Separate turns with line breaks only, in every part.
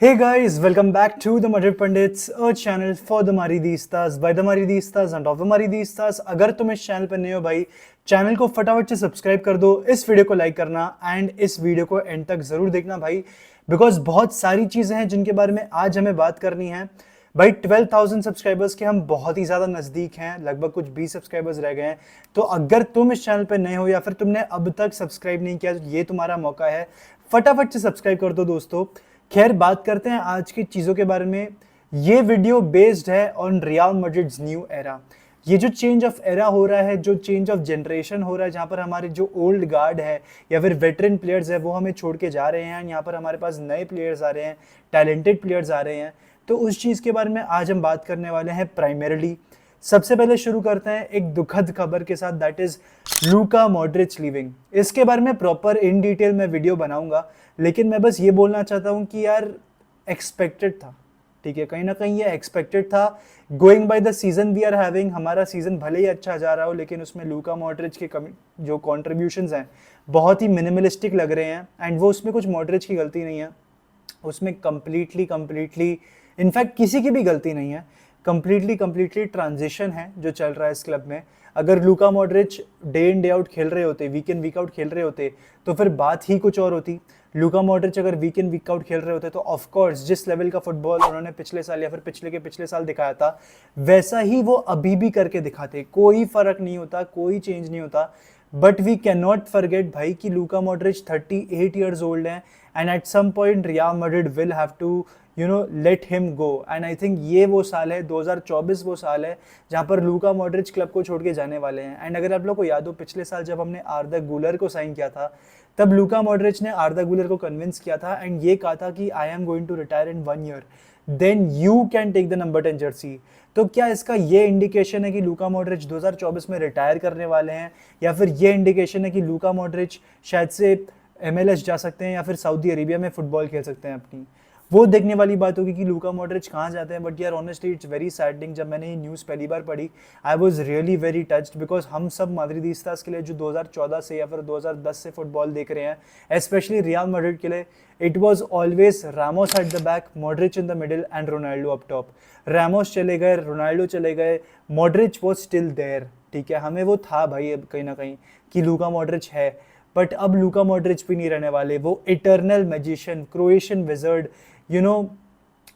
Hey guys, welcome back to the Madrid Pundits, a channel for the Maridistas, by the Maridistas and of the Maridistas। अगर तुम इस channel पर नए हो भाई, चैनल को फटाफट से सब्सक्राइब कर दो, इस वीडियो को लाइक करना एंड इस वीडियो को एंड तक जरूर देखना भाई, बिकॉज बहुत सारी चीजें हैं जिनके बारे में आज हमें बात करनी है। भाई 12,000 सब्सक्राइबर्स के हम बहुत ही ज़्यादा नज़दीक हैं, लगभग कुछ 20 सब्सक्राइबर्स रह गए हैं। तो अगर तुम इस चैनल पर नए हो या फिर तुमने अब तक सब्सक्राइब नहीं किया तो ये तुम्हारा मौका है, फटाफट से सब्सक्राइब कर दो दोस्तों। खैर बात करते हैं आज की चीज़ों के बारे में। ये वीडियो बेस्ड है on real Madrid's new era. ये जो चेंज ऑफ एरा हो रहा है, जो चेंज ऑफ जनरेशन हो रहा है, जहाँ पर हमारे जो ओल्ड गार्ड है या फिर वेटरन प्लेयर्स है वो हमें छोड़ के जा रहे हैं, यहाँ पर हमारे पास नए प्लेयर्स आ रहे हैं, टैलेंटेड प्लेयर्स आ रहे हैं। तो उस चीज़ के बारे में आज हम बात करने वाले हैं प्राइमरीली। सबसे पहले शुरू करते हैं एक दुखद खबर के साथ, that is Luka Modric leaving. इसके बारे में प्रॉपर इन डिटेल मैं वीडियो बनाऊंगा, लेकिन मैं बस ये बोलना चाहता हूँ कि यार एक्सपेक्टेड था, ठीक है, कहीं ना कहीं ये एक्सपेक्टेड था। Going by the season we are having, हमारा सीजन भले ही अच्छा जा रहा हो लेकिन उसमें लूका मॉड्रिच के जो कॉन्ट्रीब्यूशंस हैं बहुत ही मिनिमलिस्टिक लग रहे हैं। एंड वो उसमें कुछ मॉड्रिच की गलती नहीं है, उसमें कम्प्लीटली इनफैक्ट किसी की भी गलती नहीं है। कम्प्लीटली ट्रांजिशन है जो चल रहा है इस क्लब में। अगर Luka Modric day in day out खेल रहे होते, वीक इन वीक आउट खेल रहे होते, तो फिर बात ही कुछ और होती। लूका मॉड्रिच अगर वीक इन वीक आउट खेल रहे होते तो ऑफ कोर्स जिस लेवल का फुटबॉल उन्होंने पिछले साल या फिर पिछले के पिछले साल दिखाया था, वैसा ही वो अभी भी करके दिखाते। कोई फर्क नहीं होता, कोई चेंज नहीं होता। But we can not forget भाई कि लूका मॉड्रिच 38 ईयर्स ओल्ड हैं, and at some point Real Madrid will have to let him go. And I think ये वो साल है, 2024 वो साल है जहाँ पर लूका मॉड्रिच क्लब को छोड़ के जाने वाले हैं। एंड अगर आप लोग को याद हो, पिछले साल जब हमने आर्दा गुलर को साइन किया था, तब लूका मॉड्रिच ने आर्दा गुलर को कन्विंस किया था एंड ये कहा था कि I am going to retire in 1 year, then you can take the number 10 jersey. तो क्या इसका ये इंडिकेशन है कि लूका मॉड्रिच 2024 में रिटायर करने वाले हैं, या फिर ये इंडिकेशन है कि लूका मॉड्रिच शायद से MLS जा सकते हैं या फिर सऊदी अरेबिया में फुटबॉल खेल सकते हैं अपनी? वो देखने वाली बात होगी कि लूका मॉड्रिच कहाँ जाते हैं। बट यार ऑनेस्टली इट्स वेरी सैडिंग। जब मैंने ये न्यूज़ पहली बार पढ़ी, I was really very touched, because हम सब माद्रिदिस्तास के लिए जो 2014 से या फिर 2010 से फुटबॉल देख रहे हैं, स्पेशली रियल मैड्रिड के लिए, it was always Ramos at the back, Modric in the middle and Ronaldo up top. Ramos चले गए, रोनाल्डो चले गए, मॉड्रिच वॉज स्टिल देयर। ठीक है, हमें वो था भाई कहीं ना कहीं कि लूका मॉड्रिच है। बट अब लूका मॉड्रिच भी नहीं रहने वाले। वो eternal magician, Croatian wizard,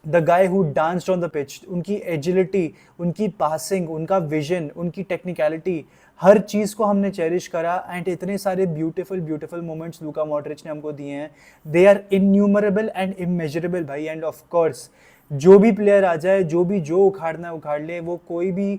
the guy who danced on the pitch, उनकी एजिलिटी, उनकी पासिंग, उनका विजन, उनकी टेक्निकलिटी, हर चीज़ को हमने चेरिश करा। एंड इतने सारे ब्यूटीफुल मोमेंट्स लूका मॉड्रिच ने हमको दिए हैं, they are innumerable and immeasurable भाई। एंड ऑफ कोर्स जो भी प्लेयर आ जाए, जो उखाड़ना है उखाड़ ले, वो कोई भी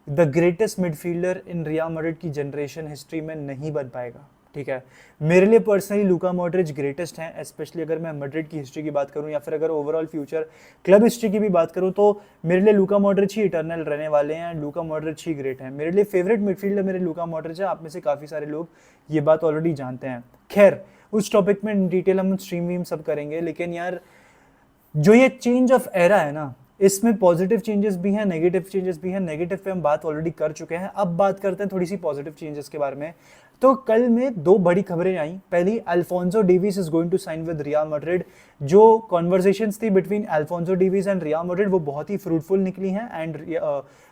the greatest midfielder in real Madrid की जनरेशन हिस्ट्री में नहीं बन पाएगा। ठीक है, मेरे लिए पर्सनली लूका मॉड्रिच ग्रेटेस्ट हैं, स्पेशली अगर मैं मैड्रिड की हिस्ट्री की बात करूं या फिर अगर ओवरऑल फ्यूचर क्लब हिस्ट्री की भी बात करूं, तो मेरे लिए लूका मॉड्रिच ही इटर्नल रहने वाले हैं। लूका मॉड्रिच ही ग्रेट है। मेरे लिए फेवरेट मिडफील्डर मेरे लूका मॉड्रिच है। आप में से काफ़ी सारे लोग ये बात ऑलरेडी जानते हैं। खैर उस टॉपिक में इन डिटेल हम स्ट्रीम वीम सब करेंगे, लेकिन यार जो ये चेंज ऑफ एरा है ना, इसमें पॉजिटिव चेंजेस भी हैं, नेगेटिव चेंजेस भी हैं। नेगेटिव पे हम बात ऑलरेडी कर चुके हैं, अब बात करते हैं थोड़ी सी पॉजिटिव चेंजेस के बारे में। तो कल में 2 बड़ी खबरें आई। पहली, Alphonso Davies is going to sign with Real Madrid. जो कॉन्वर्सेशंस थी between Alphonso Davies and Real Madrid वो बहुत ही फ्रूटफुल निकली हैं, and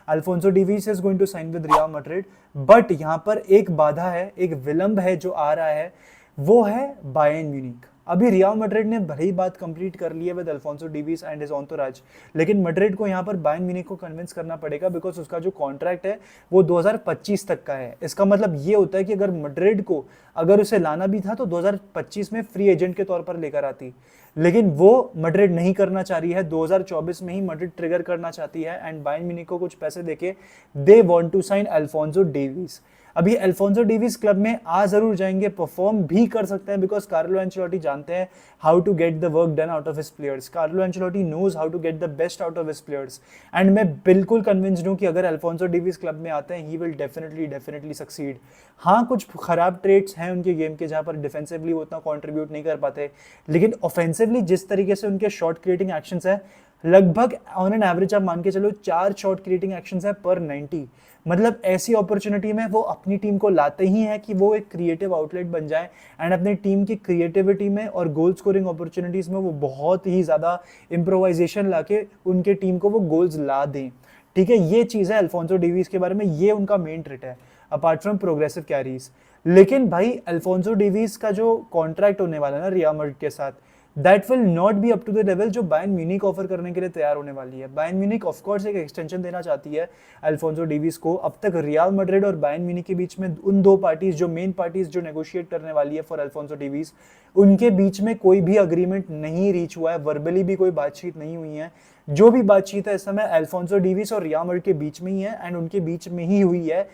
Alphonso Davies is going to sign with Real Madrid. But यहाँ पर एक बाधा है, एक विलंब है जो आ रहा है, वो है बायर्न म्यूनिख। अभी रियल मैड्रिड ने भले ही बात कंप्लीट कर ली है with Alphonso Davies and his entourage, लेकिन मैड्रिड को यहाँ पर बायर्न म्यूनिख को कन्विंस करना पड़ेगा, बिकॉज उसका जो कॉन्ट्रैक्ट है वो 2025 तक का है। इसका मतलब ये होता है कि अगर मैड्रिड को अगर उसे लाना भी था तो 2025 में फ्री एजेंट के तौर पर लेकर आती, लेकिन वो मैड्रिड नहीं करना चाह रही है। 2024 में ही मैड्रिड ट्रिगर करना चाहती है, एंड बायर्न म्यूनिख को कुछ पैसे देके they want to sign Alphonso Davies. अभी अल्फोंसो डेविस क्लब में आ जरूर जाएंगे, परफॉर्म भी कर सकते हैं, बिकॉज कार्लो एंचेलोटी जानते हैं how to get the work done out of his players. Carlo Ancelotti knows how to get the best out of his players, and मैं बिल्कुल कन्विंस्ड हूं कि अगर अल्फोंसो डेविस क्लब में आते हैं, ही विल डेफिनेटली सक्सीड। हाँ, कुछ खराब ट्रेट्स हैं उनके गेम के, जहां पर डिफेंसिवली वो उतना कॉन्ट्रीब्यूट नहीं कर पाते, लेकिन ऑफेंसिवली जिस तरीके से उनके शॉट क्रिएटिंग एक्शंस है, लगभग ऑन एन एवरेज आप मान के चलो 4 शॉट क्रिएटिंग एक्शंस है पर 90। मतलब ऐसी अपॉर्चुनिटी में वो अपनी टीम को लाते ही हैं कि वो एक क्रिएटिव आउटलेट बन जाए एंड अपनी टीम की क्रिएटिविटी में और गोल स्कोरिंग अपॉर्चुनिटीज में वो बहुत ही ज़्यादा इम्प्रोवाइजेशन लाके उनके टीम को वो गोल्स ला दें। ठीक है, ये चीज़ है अल्फोंसो डेविस के बारे में, ये उनका मेन ट्रिट है अपार्ट फ्रॉम प्रोग्रेसिव कैरीज। लेकिन भाई अल्फोंसो डेविस का जो कॉन्ट्रैक्ट होने वाला है ना रियल मैड्रिड के साथ, that will not be up to the level जो बायर्न म्यूनिख ऑफर करने के लिए तैयार होने वाली है। बायर्न म्यूनिख ऑफ कोर्स एक एक्सटेंशन देना चाहती है अल्फोंसो डेविस को। अब तक रियल मैड्रिड और बायर्न म्यूनिख के बीच में उन दो पार्टीज जो मेन पार्टीज जो नेगोशिएट करने वाली है फॉर अल्फोंसो डेविस, उनके बीच में कोई भी अग्रीमेंट नहीं रीच हुआ है, वर्बली भी कोई बातचीत नहीं हुई है। जो भी बातचीत है इस समय अल्फोंसो डेविस और रियल मैड्रिड के बीच में ही है एंड उनके बीच में ही हुई है।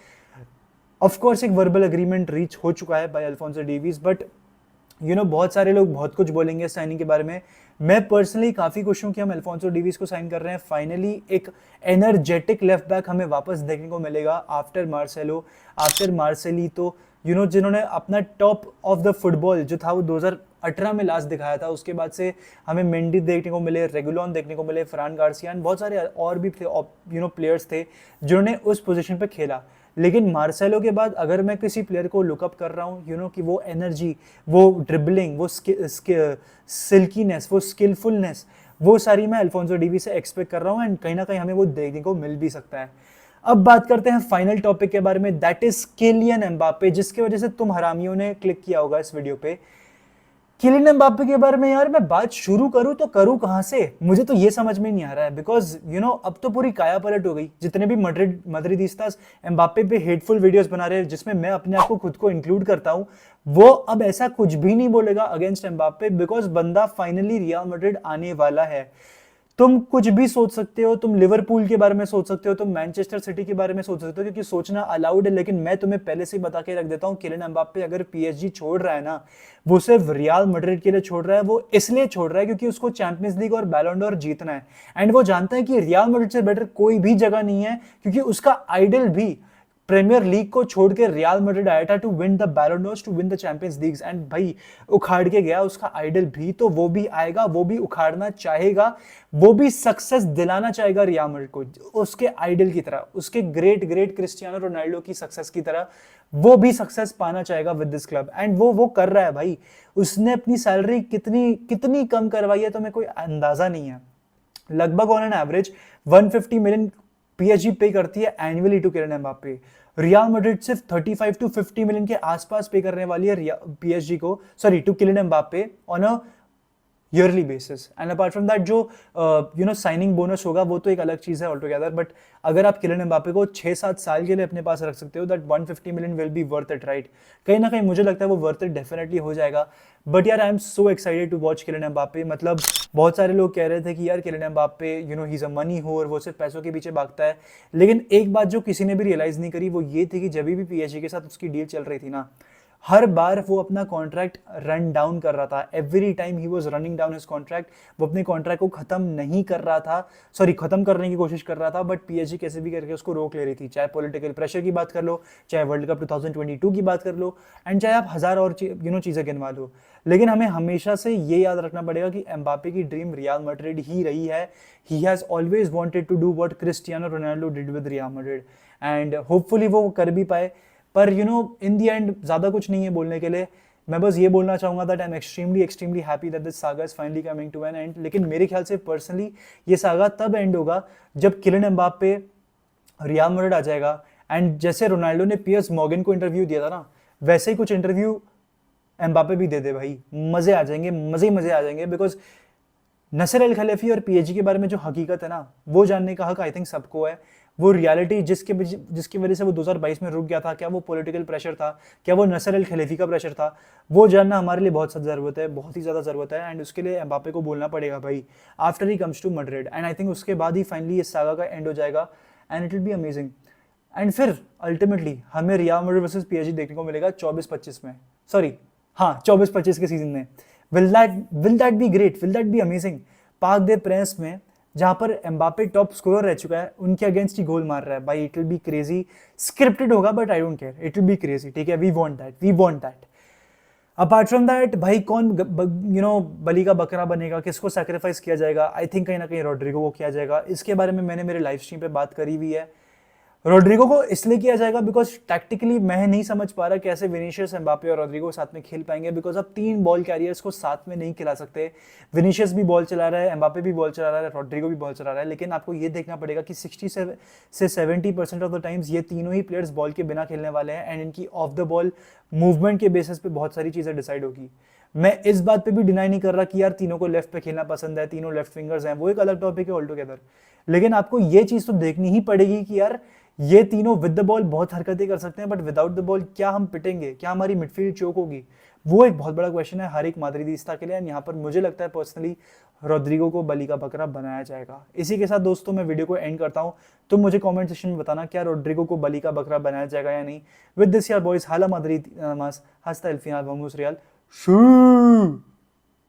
ऑफ कोर्स एक वर्बल एग्रीमेंट रीच हो चुका है बाय अल्फोंसो डेविस, बट बहुत सारे लोग बहुत कुछ बोलेंगे साइनिंग के बारे में। मैं पर्सनली काफ़ी खुश हूँ कि हम अल्फोंसो डेविस को साइन कर रहे हैं। फाइनली एक एनर्जेटिक लेफ्ट बैक हमें वापस देखने को मिलेगा आफ्टर मार्सेलो, आफ्टर मार्सेलितो, जिन्होंने अपना टॉप ऑफ द फुटबॉल जो था वो 2018 में लास्ट दिखाया था। उसके बाद से हमें मेंडी देखने को मिले, रेगुलॉन देखने को मिले, फ्रान गार्सिया, बहुत सारे और भी प्लेयर्स थे जिन्होंने उस पोजीशन पे खेला। लेकिन मार्सेलो के बाद अगर मैं किसी प्लेयर को लुकअप कर रहा हूँ कि वो एनर्जी, वो ड्रिबलिंग, वो सिल्कीनेस, वो स्किलफुलनेस, वो सारी मैं अल्फोंसो डेविस से एक्सपेक्ट कर रहा हूँ एंड कहीं ना कहीं हमें वो देखने को मिल भी सकता है। अब बात करते हैं फाइनल टॉपिक के बारे में, दैट इज किलियन एम्बापे, जिसकी वजह से तुम हरामियों ने क्लिक किया होगा इस वीडियो पे। किलियन एम्बापे के बारे में यार मैं बात शुरू करूं तो करूं कहां से, मुझे तो ये समझ में नहीं आ रहा है। बिकॉज अब तो पूरी काया पलट हो गई। जितने भी मद्रिदिस्तास एम्बापे पे हेटफुल वीडियोस बना रहे हैं, जिसमें मैं अपने आप को खुद को इंक्लूड करता हूं, वो अब ऐसा कुछ भी नहीं बोलेगा अगेंस्ट एम्बापे, बिकॉज बंदा फाइनली रियल मैड्रिड आने वाला है। तुम कुछ भी सोच सकते हो, तुम लिवरपूल के बारे में सोच सकते हो, तुम मैनचेस्टर सिटी के बारे में सोच सकते हो, क्योंकि सोचना अलाउड है। लेकिन मैं तुम्हें पहले से ही बता के रख देता हूं, किलियन एम्बापे अगर पीएसजी छोड़ रहा है ना, वो सिर्फ रियल मैड्रिड के लिए छोड़ रहा है। वो इसलिए छोड़ रहा है क्योंकि उसको चैंपियंस लीग और बैलन डोर जीतना है एंड वो जानता है कि रियल मैड्रिड से बेटर कोई भी जगह नहीं है, क्योंकि उसका आइडल भी प्रीमियर लीग को छोड़ के रियल मैड्रिड आया था to win the Ballon d'Ors, to win the Champions Leagues, and भाई उखाड़ के गया उसका आइडल भी। तो वो भी आएगा, वो भी उखाड़ना चाहेगा, वो भी सक्सेस दिलाना चाहेगा रियल मैड्रिड को, उसके आइडल की तरह, उसके ग्रेट क्रिस्टियानो रोनाल्डो की सक्सेस की तरह वो भी सक्सेस पाना चाहेगा विद दिस क्लब। एंड वो कर रहा है भाई। उसने अपनी सैलरी कितनी कम करवाई है तुम्हें कोई अंदाजा नहीं है। लगभग on an average 150 million PSG pay करती है annually to Kylian Mbappe. Real Madrid सिर्फ 35 टू 50 मिलियन के आसपास पे करने वाली है पीएसजी को, sorry to Kylian Mbappe on a yearly basis. And apart from that जो साइनिंग बोनस होगा वो तो एक अलग चीज है ऑल टुगेदर। बट अगर आप किलियन एम्बापे को 6-7 साल के लिए अपने पास रख सकते हो, that 150 million will be worth it, right? कहीं ना कहीं मुझे लगता है वो वर्थ इट डेफिनेटली हो जाएगा। बट यार I am so excited to watch Kylian Mbappe. मतलब बहुत सारे लोग कह रहे थे कि यार Kylian Mbappe he is a money whore, वो सिर्फ पैसों के पीछे भागता है। लेकिन एक बात जो किसी ने भी रियलाइज नहीं करी वो ये थी कि जब भी पीएसजी के साथ उसकी डील चल रही थी ना, हर बार वो अपना कॉन्ट्रैक्ट रन डाउन कर रहा था। Every time he was running down his contract. वो अपने कॉन्ट्रैक्ट को खत्म नहीं कर रहा था, सॉरी खत्म करने की कोशिश कर रहा था, बट पीएसजी कैसे भी करके उसको रोक ले रही थी। चाहे पॉलिटिकल प्रेशर की बात कर लो, चाहे वर्ल्ड कप 2022 की बात कर लो, एंड चाहे आप हजार और चीजें गिनवा लो। लेकिन हमें हमेशा से ये याद रखना पड़ेगा कि एम्बापे की ड्रीम रियल मैड्रिड ही रही है। He has always wanted to do what Cristiano Ronaldo did with Real Madrid, and hopefully वो कर भी पाए। पर इन दी एंड ज्यादा कुछ नहीं है बोलने के लिए। मैं बस ये बोलना चाहूंगा that I am extremely happy that this saga is finally coming to an end. लेकिन मेरे ख्याल से पर्सनली ये सागा तब एंड होगा जब किलियन एम्बापे रियल मैड्रिड आ जाएगा। एंड जैसे रोनाल्डो ने पियर्स मॉर्गन को इंटरव्यू दिया था ना, वैसे ही कुछ इंटरव्यू एम्बापे भी दे दे भाई, मजे आ जाएंगे, मजे आ जाएंगे। बिकॉज नसर अल खलीफी और पीएसजी के बारे में जो हकीकत है ना, वो जानने का हक आई थिंक सबको है। वो रियलिटी जिसकी वजह से वो 2022 में रुक गया था, क्या वो पॉलिटिकल प्रेशर था, क्या वो नसर अल खलीफी का प्रेशर था, वो जानना हमारे लिए बहुत ज़रूरत है, बहुत ही ज़्यादा ज़रूरत है। एंड उसके लिए एम्बापे को बोलना पड़ेगा भाई after he comes to Madrid. And I think उसके बाद ही फाइनली इस सागा का एंड हो जाएगा and it will be amazing. And फिर अल्टीमेटली हमें रियल मैड्रिड वर्सेस पीएसजी देखने को मिलेगा 24-25 में, सॉरी हाँ 24-25 के सीजन में। Will that be great, will that be amazing? Parc des Princes में जहां पर एम्बापे टॉप स्कोरर रह चुका है, उनके अगेंस्ट ही गोल मार रहा है भाई। It will be crazy. Scripted होगा but I don't care, it will be crazy. ठीक है, we want that. Apart from that भाई कौन बलि का बकरा बनेगा, किसको सैक्रिफाइस किया जाएगा? आई थिंक कहीं ना कहीं रॉड्रिगो को किया जाएगा। इसके बारे में मैंने मेरे लाइव स्ट्रीम पे बात करी हुई है। रॉड्रिगो को इसलिए किया जाएगा बिकॉज टैक्टिकली मैं नहीं समझ पा रहा कैसे विनीशियस, एम्बापे और रॉड्रिगो साथ में खेल पाएंगे, बिकॉज अब 3 बॉल कैरियर्स को साथ में नहीं खिला सकते। विनीशियस भी बॉल चला रहा है, एम्बापे भी बॉल चला रहा है, रॉड्रिगो भी बॉल चला रहा है, लेकिन आपको ये देखना पड़ेगा कि 60 से 70% ऑफ द टाइम्स ये तीनों ही प्लेयर्स बॉल के बिना खेलने वाले हैं एंड इनकी ऑफ द बॉल मूवमेंट के बेसिस पे बहुत सारी चीज़ें डिसाइड होगी। मैं इस बात पे भी डिनाई नहीं कर रहा कि यार तीनों को लेफ्ट पे खेलना पसंद है, तीनों लेफ्ट फिंगर्स हैं, वो एक अलग टॉपिक है ऑल टुगेदर। लेकिन आपको ये चीज़ तो देखनी ही पड़ेगी कि यार ये तीनों विद द बॉल बहुत हरकतें कर सकते हैं, बट विदाउट द बॉल क्या हम पिटेंगे, क्या हमारी मिडफील्ड चोक होगी? वो एक बहुत बड़ा क्वेश्चन है हर एक माद्रिदिस्ता के लिए। एंड यहाँ पर मुझे लगता है पर्सनली रॉड्रिगो को बलि का बकरा बनाया जाएगा। इसी के साथ दोस्तों मैं वीडियो को एंड करता हूँ। तुम मुझे कमेंट सेक्शन में बताना क्या रॉड्रिगो को बलि का बकरा बनाया जाएगा या नहीं। विद दिस यार बॉयज, हाला माद्रिद, हस्ता एल फिनाल, वमोस रियल।